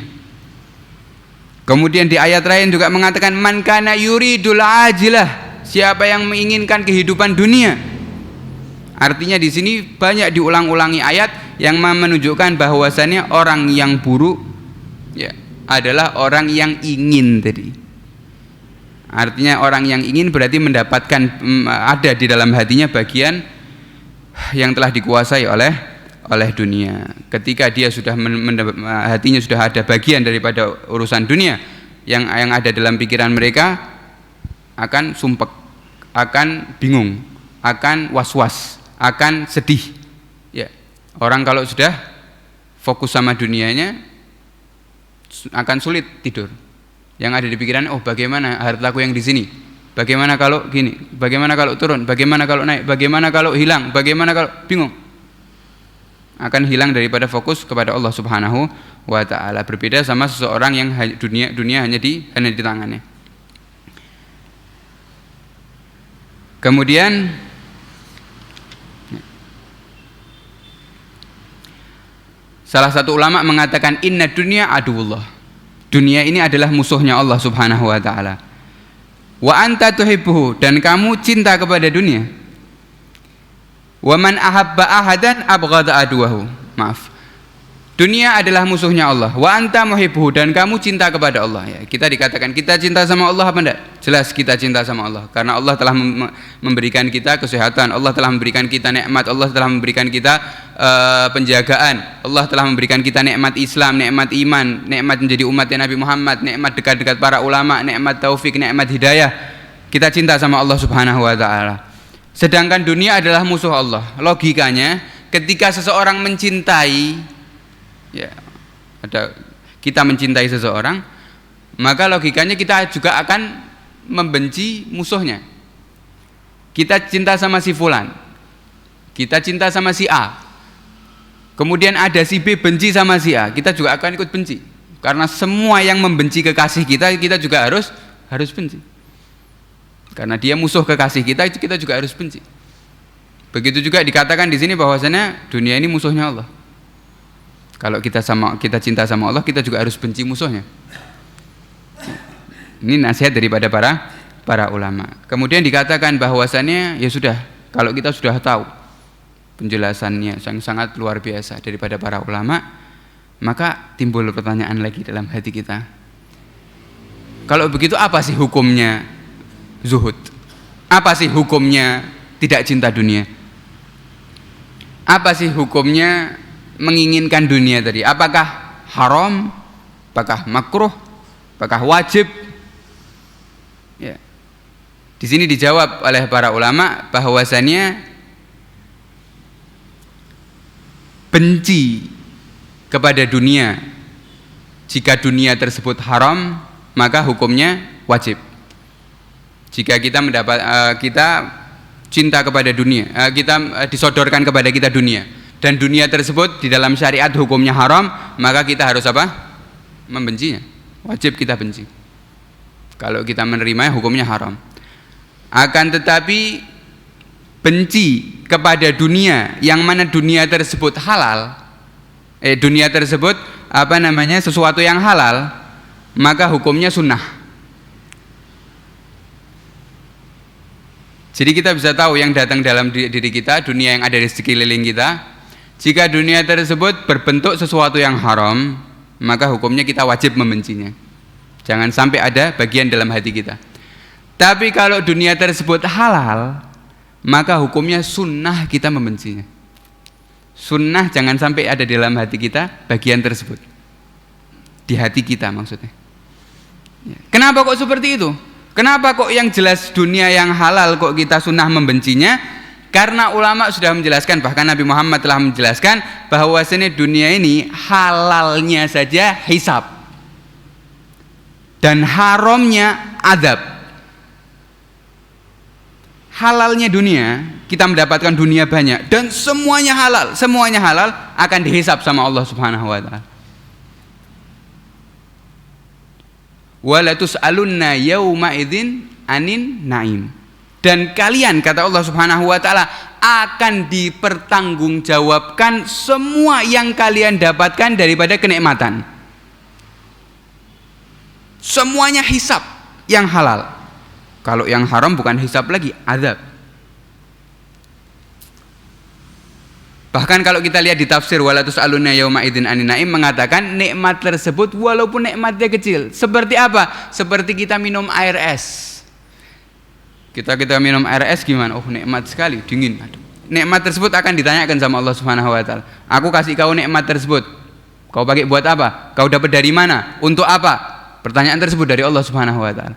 Kemudian di ayat lain juga mengatakan man kana yuridul ajilah, siapa yang menginginkan kehidupan dunia. Artinya di sini banyak diulang-ulangi ayat yang menunjukkan bahwasannya orang yang buruk ya adalah orang yang ingin tadi. Artinya orang yang ingin berarti mendapatkan ada di dalam hatinya bagian yang telah dikuasai oleh dunia. Ketika dia sudah hatinya sudah ada bagian daripada urusan dunia, yang ada dalam pikiran mereka akan sumpek, akan bingung, akan was-was, akan sedih. Ya, orang kalau sudah fokus sama dunianya akan sulit tidur. Yang ada di pikiran, oh bagaimana hartaku yang di sini? Bagaimana kalau gini? Bagaimana kalau turun? Bagaimana kalau naik? Bagaimana kalau hilang? Bagaimana kalau bingung? Akan hilang daripada fokus kepada Allah Subhanahu wa taala. Berbeda sama seseorang yang dunia hanya di tangannya. Kemudian salah satu ulama mengatakan inna dunya aduwullah. Dunia ini adalah musuhnya Allah Subhanahu wa taala. Wa anta tuhibbuhu, dan kamu cinta kepada dunia. Wa man ahabba ahadan abghada aduwahu. Maaf. Dunia adalah musuhnya Allah. Wa anta muhibbuhu, dan kamu cinta kepada Allah. Ya, kita dikatakan kita cinta sama Allah apa enggak? Jelas kita cinta sama Allah. Karena Allah telah memberikan kita kesehatan, Allah telah memberikan kita nikmat, Allah telah memberikan kita penjagaan, Allah telah memberikan kita nikmat Islam, nikmat iman, nikmat menjadi umatnya Nabi Muhammad, nikmat dekat-dekat para ulama, nikmat taufik, nikmat hidayah. Kita cinta sama Allah Subhanahu wa taala. Sedangkan dunia adalah musuh Allah. Logikanya, ketika seseorang mencintai, ya, kita mencintai seseorang, maka logikanya kita juga akan membenci musuhnya. Kita cinta sama si fulan, kita cinta sama si A, kemudian ada si B benci sama si A, kita juga akan ikut benci. Karena semua yang membenci kekasih kita, kita juga harus benci. Karena dia musuh kekasih kita, itu kita juga harus benci. Begitu juga dikatakan di sini bahwasanya dunia ini musuhnya Allah. Kalau kita cinta sama Allah, kita juga harus benci musuhnya. Ini nasihat daripada para ulama. Kemudian dikatakan bahwasannya ya sudah, kalau kita sudah tahu penjelasannya yang sangat luar biasa daripada para ulama, maka timbul pertanyaan lagi dalam hati kita. Kalau begitu apa sih hukumnya zuhud? Apa sih hukumnya tidak cinta dunia? Apa sih hukumnya menginginkan dunia tadi? Apakah haram? Apakah makruh? Apakah wajib? Ya. Di sini dijawab oleh para ulama bahwasannya benci kepada dunia, jika dunia tersebut haram, maka hukumnya wajib. Jika kita kita cinta kepada dunia, kita disodorkan kepada kita dunia, dan dunia tersebut di dalam syariat hukumnya haram, maka kita harus apa? Membencinya. Wajib kita benci. Kalau kita menerimanya hukumnya haram. Akan tetapi benci kepada dunia yang mana dunia tersebut halal, dunia tersebut sesuatu yang halal, maka hukumnya sunnah. Jadi kita bisa tahu yang datang dalam diri kita, dunia yang ada di sekeliling kita. Jika dunia tersebut berbentuk sesuatu yang haram, maka hukumnya kita wajib membencinya. Jangan sampai ada bagian dalam hati kita. Tapi kalau dunia tersebut halal, maka hukumnya sunnah kita membencinya. Sunnah jangan sampai ada di dalam hati kita bagian tersebut. Di hati kita maksudnya. Kenapa kok seperti itu? Kenapa kok yang jelas dunia yang halal kok kita sunnah membencinya? Karena ulama sudah menjelaskan, bahkan Nabi Muhammad telah menjelaskan bahwasanya dunia ini halalnya saja hisab dan haramnya adab. Halalnya dunia, kita mendapatkan dunia banyak dan semuanya halal akan dihisab sama Allah Subhanahu wa taala. Wala tus'alunna yauma idzin anin naim. Dan kalian, kata Allah Subhanahu wa taala, akan dipertanggungjawabkan semua yang kalian dapatkan daripada kenikmatan. Semuanya hisab yang halal. Kalau yang haram bukan hisab lagi, azab. Bahkan kalau kita lihat di tafsir wala tus'aluna yauma idzin anin naim, mengatakan nikmat tersebut walaupun nikmatnya kecil. Seperti apa? Seperti kita minum air es. Kita minum air es gimana? Oh, nikmat sekali, dingin. Aduh. Nikmat tersebut akan ditanyakan sama Allah Subhanahu wa taala. Aku kasih kau nikmat tersebut. Kau pakai buat apa? Kau dapat dari mana? Untuk apa? Pertanyaan tersebut dari Allah Subhanahu wa taala.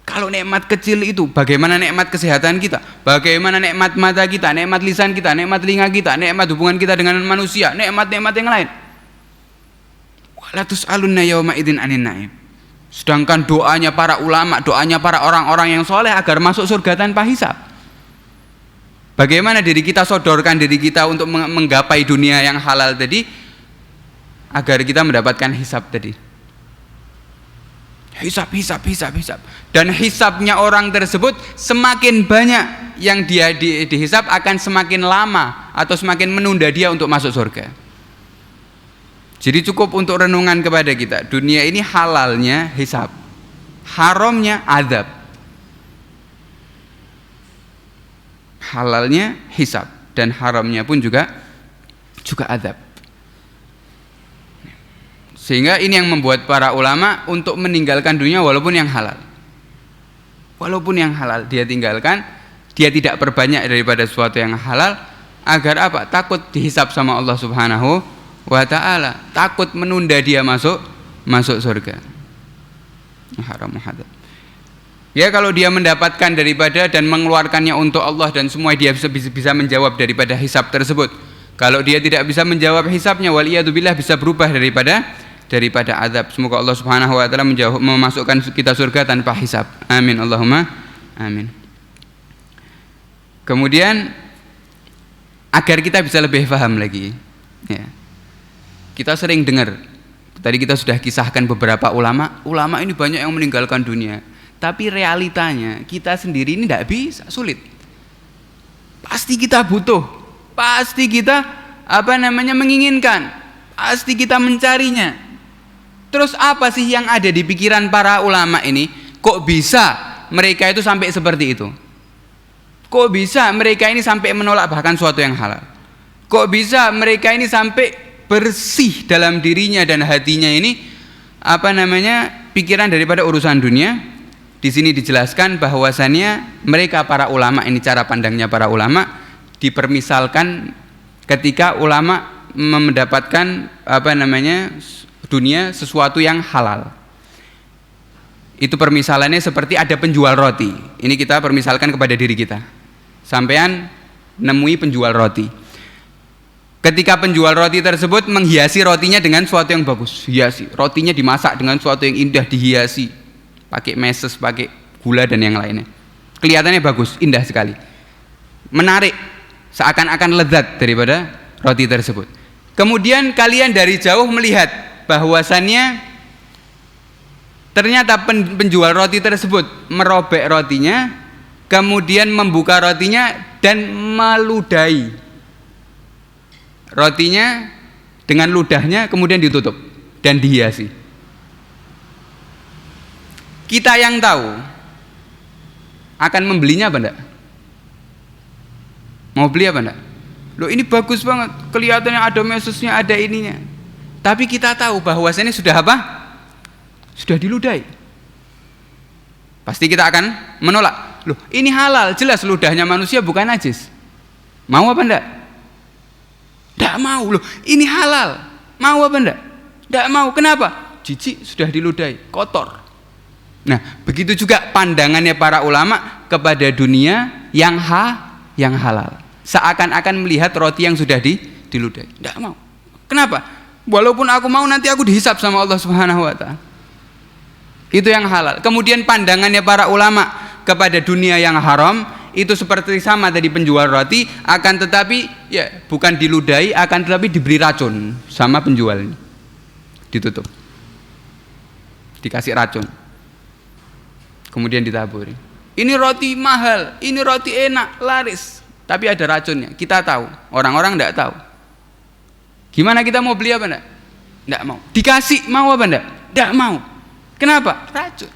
Kalau nikmat kecil itu, bagaimana nikmat kesehatan kita? Bagaimana nikmat mata kita, nikmat lisan kita, nikmat telinga kita, nikmat hubungan kita dengan manusia, nikmat-nikmat yang lain. Wala tus'alunna yauma idzin anin naim. Sedangkan doanya para ulama, doanya para orang-orang yang soleh agar masuk surga tanpa hisab. Bagaimana diri kita sodorkan diri kita untuk menggapai dunia yang halal tadi, agar kita mendapatkan hisab tadi. Hisab. Dan hisabnya orang tersebut semakin banyak yang dia dihisab akan semakin lama atau semakin menunda dia untuk masuk surga. Jadi cukup untuk renungan kepada kita. Dunia ini halalnya hisab, haramnya azab. Halalnya hisab dan haramnya pun juga azab. Sehingga ini yang membuat para ulama untuk meninggalkan dunia walaupun yang halal. Walaupun yang halal dia tinggalkan, dia tidak perbanyak daripada sesuatu yang halal, agar apa? Takut dihisab sama Allah Subhanahu wa ta'ala, takut menunda dia masuk surga. Haram muhadab. Ya, kalau dia mendapatkan daripada dan mengeluarkannya untuk Allah dan semua dia bisa menjawab daripada hisab tersebut. Kalau dia tidak bisa menjawab hisabnya, waliyadzubillah, bisa berubah daripada azab. Semoga Allah Subhanahu wa taala memasukkan kita surga tanpa hisab. Amin Allahumma amin. Kemudian agar kita bisa lebih paham lagi, ya. Kita sering dengar, tadi kita sudah kisahkan beberapa ulama ini banyak yang meninggalkan dunia. Tapi realitanya kita sendiri ini tidak bisa, sulit. Pasti kita butuh, pasti kita menginginkan, pasti kita mencarinya. Terus apa sih yang ada di pikiran para ulama ini? Kok bisa mereka itu sampai seperti itu? Kok bisa mereka ini sampai menolak bahkan suatu yang halal? Kok bisa mereka ini sampai bersih dalam dirinya dan hatinya ini pikiran daripada urusan dunia? Di sini dijelaskan bahwasannya mereka para ulama ini, cara pandangnya para ulama dipermisalkan ketika ulama mendapatkan dunia sesuatu yang halal. Itu permisalannya seperti ada penjual roti. Ini kita permisalkan kepada diri kita. Sampean nemui penjual roti. Ketika penjual roti tersebut menghiasi rotinya dengan sesuatu yang bagus, hiasi. Rotinya dimasak dengan sesuatu yang indah, dihiasi. Pakai meses, pakai gula dan yang lainnya. Kelihatannya bagus, indah sekali. Menarik, seakan-akan lezat daripada roti tersebut. Kemudian kalian dari jauh melihat bahwasannya ternyata penjual roti tersebut merobek rotinya, kemudian membuka rotinya dan meludahi rotinya dengan ludahnya, kemudian ditutup dan dihiasi. Kita yang tahu akan membelinya apa enggak? Mau beli apa enggak? Loh, ini bagus banget, kelihatannya ada mesesnya, ada ininya. Tapi kita tahu bahwasannya sudah apa? Sudah diludahi. Pasti kita akan menolak. Loh, ini halal, jelas ludahnya manusia bukan najis. Mau apa enggak? Enggak mau. Loh, ini halal. Mau apa enggak? Enggak mau. Kenapa? Jijik, sudah diludahi, kotor. Nah, begitu juga pandangannya para ulama kepada dunia yang halal. Seakan-akan melihat roti yang sudah diludahi. Enggak mau. Kenapa? Walaupun aku mau, nanti aku dihisab sama Allah Subhanahu wa ta'ala. Itu yang halal. Kemudian pandangannya para ulama kepada dunia yang haram itu seperti sama tadi penjual roti, akan tetapi ya bukan diludahi, akan tetapi diberi racun sama penjual ini. Ditutup. Dikasih racun. Kemudian ditaburi. Ini roti mahal, ini roti enak, laris, tapi ada racunnya. Kita tahu, orang-orang enggak tahu. Gimana kita mau beli apa enggak? Enggak mau. Dikasih mau apa enggak? Enggak mau. Kenapa? Racun.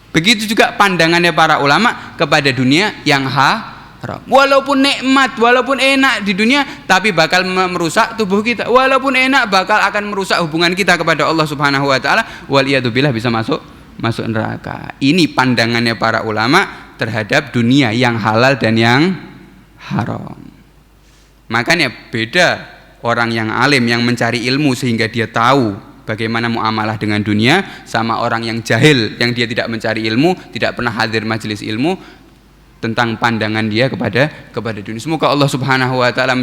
Begitu juga pandangannya para ulama kepada dunia yang haram. Walaupun nikmat, walaupun enak di dunia, tapi bakal merusak tubuh kita. Walaupun enak, bakal akan merusak hubungan kita kepada Allah Subhanahu wa taala. Waliyadzubillah, bisa masuk neraka. Ini pandangannya para ulama terhadap dunia yang halal dan yang haram. Makanya beda orang yang alim yang mencari ilmu sehingga dia tahu bagaimana muamalah dengan dunia, sama orang yang jahil yang dia tidak mencari ilmu, tidak pernah hadir majelis ilmu, tentang pandangan dia kepada dunia. Semoga Allah Subhanahu wa taala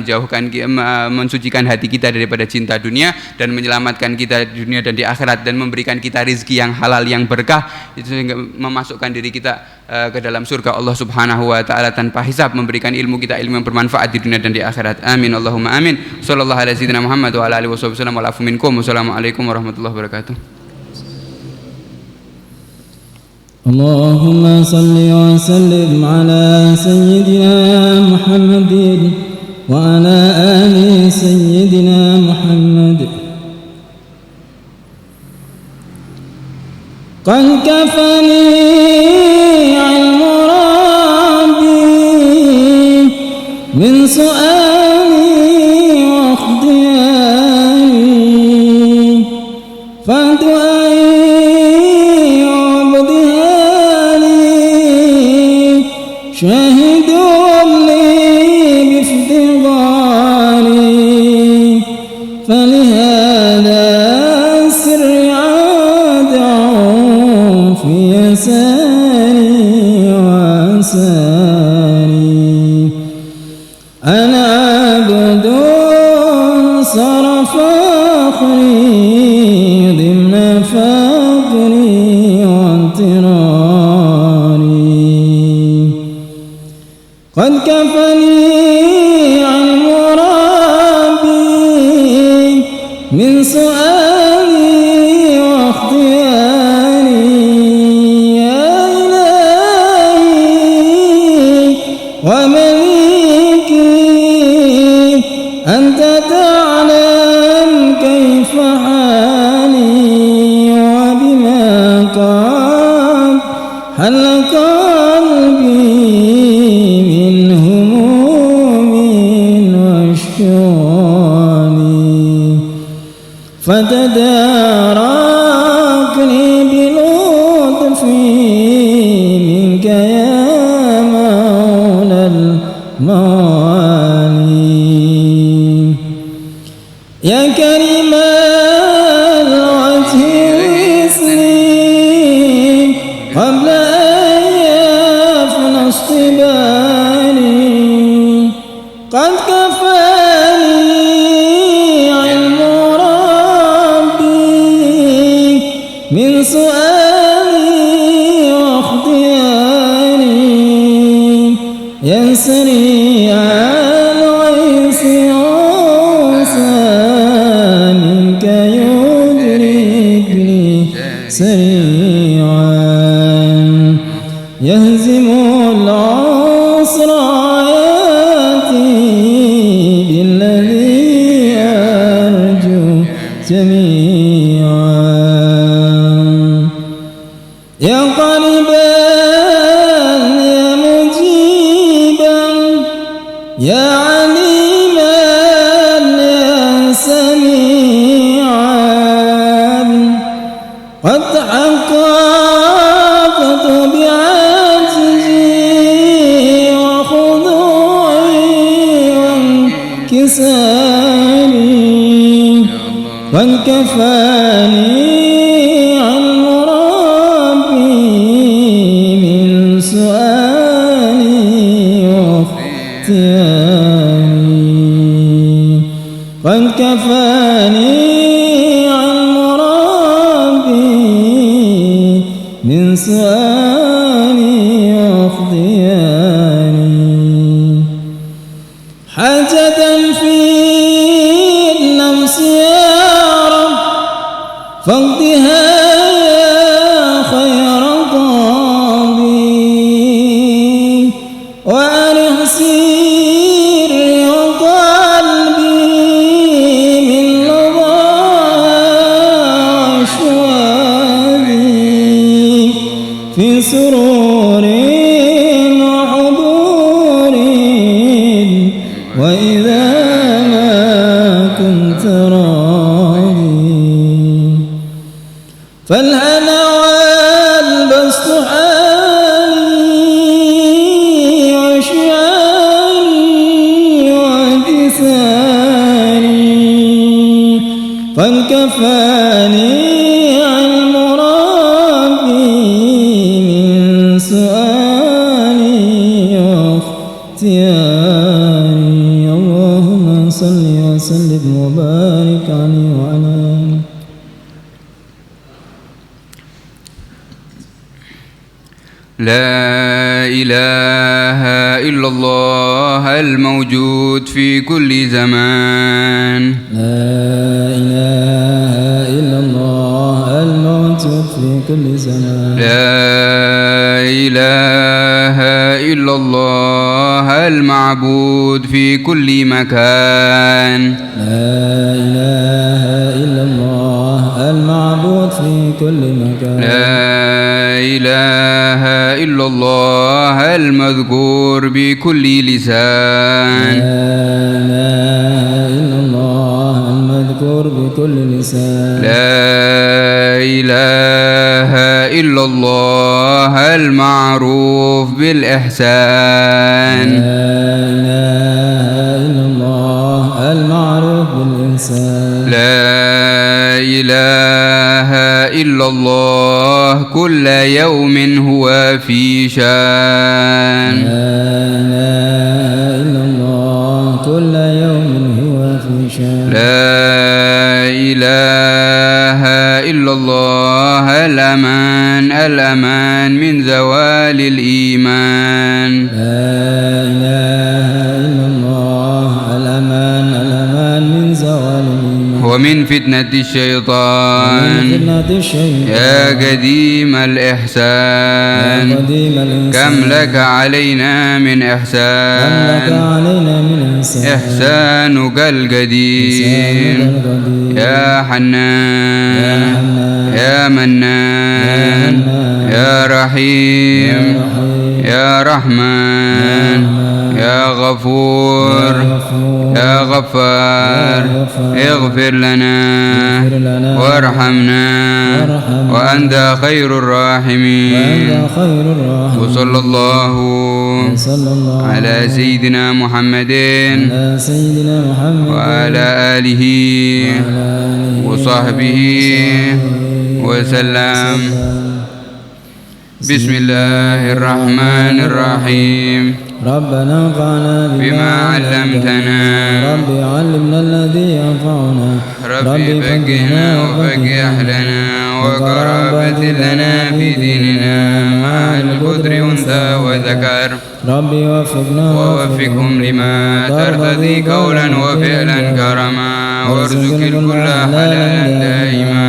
mensucikan hati kita daripada cinta dunia dan menyelamatkan kita di dunia dan di akhirat, dan memberikan kita rizki yang halal yang berkah, itu sehingga memasukkan diri kita ke dalam surga Allah Subhanahu wa taala tanpa hisab, memberikan ilmu kita ilmu yang bermanfaat di dunia dan di akhirat. Amin Allahumma amin. Sallallahu alaihi wasallam Muhammad wa ala alihi wasallam wa afu minkum. Wassalamualaikum warahmatullahi wabarakatuh. اللهم صل وسلم على سيدنا محمد وعلى آل سيدنا محمد. قد كفني علم ربي من سؤالي واخدياني أنت تعلم كيف حالي وبما قد حل قلبي من هموم واشتغالي فتداركني بلطف منك يا مولى الموالي يا كريم الوجه والسنين قبل أن يفنى اصطبالي قد كفاني علم ربي من سؤالي واختياري يا سريع الغيث عوسى منك يدركني سريعا يهزم العصر ياتي بالذي أرجو جميعا يا قريبا يا مجيبا يا عليما يا سميعا قد حققت بعجزي وخضوعي وانكساري قد كفاني علم ربي من سؤالي واختياري قد كفاني علم ربي من سؤالي واختياري حاجة في النفس يا رب فاقضها يا خير قاضي وأرح سري وقلبي من لظى أشواقي في سرور وحضور وإذا ما كنت راضي فالهنا والبسط حالي وشعاري وانكساري قد كفاني علم ربي من سؤالي واختياري اللهم صل وسلم وبارك عليه وعلى آله لا إله إلا الله الموجود في كل زمان لا إله إلا الله الموجود في كل زمان لا إله إلا الله المعبود في كل مكان لا إله إلا الله المعبود في كل مكان لا إله إلا الله المذكور بكل لسان لا إله إلا الله المذكور بكل لسان لا إله إلا الله المعروف بالإحسان لا إله إلا الله المعروف بالإحسان لا إله إلا الله كل يوم هو في شان لا إله إلا الله كل يوم هو في شان لا إله إلا الله الأمان الأمان من زوال الإيمان لا إله إلا الله الأمان الأمان من زوال الإيمان ومن فتنة الشيطان يا قديم الإحسان كم لك علينا من إحسان إحسانك القديم يا حنان يا منان يا رحيم يا رحمن يا غفور يا غفار اغفر لنا وارحمنا وأنت خير الراحمين وصلى الله على سيدنا محمد وعلى آله وصحبه وسلم. بسم الله الرحمن الرحيم. ربنا انفعنا بما علمتنا. ربي علمنا الذي ينفعنا. ربي فقهنا وفقه لنا وقرابة لنا في ديننا مع القدر أنثى وذكر. ربي وفقنا ووفقهم لما ترتضي قولا وفعلا كرما وارزق الكل حلالا دائما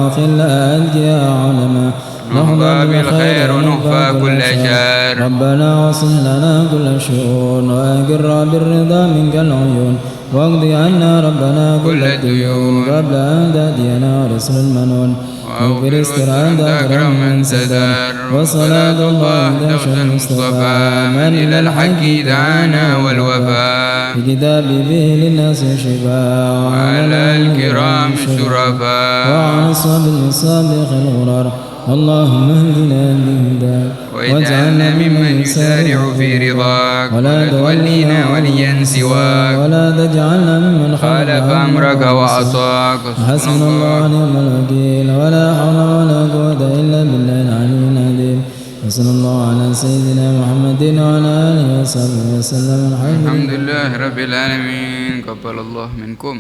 وخلا أنت يا علما نهضى بالخير ونخفى كل شر. ربنا واصلح لنا كل شؤون وأقر بالرضا منك العيون واقضي عنا ربنا كل الديون قبل أن تأتينا رسل المنون واغفر استرعاء أكرم من ستر. وصلاة الله على المصطفى من إلى الحق دعانا والوفاء بكتابه به للناس شفاء وعلى الكرام الشرفاء وعلى الصابر الصادق الغرار. اللهم اهدنا بهداك واجعلنا ممن يسارع في رضاك ولا تولينا وليا سواك ولا تجعلنا ممن خالف أمرك وعصاك. حسبنا الله ونعم الوكيل ولا حول ولا قوة إلا بالله العلي العظيم. وصلى الله على سيدنا محمد وعلى آله وصحبه وسلم. الحمد لله رب العالمين. قبل الله منكم.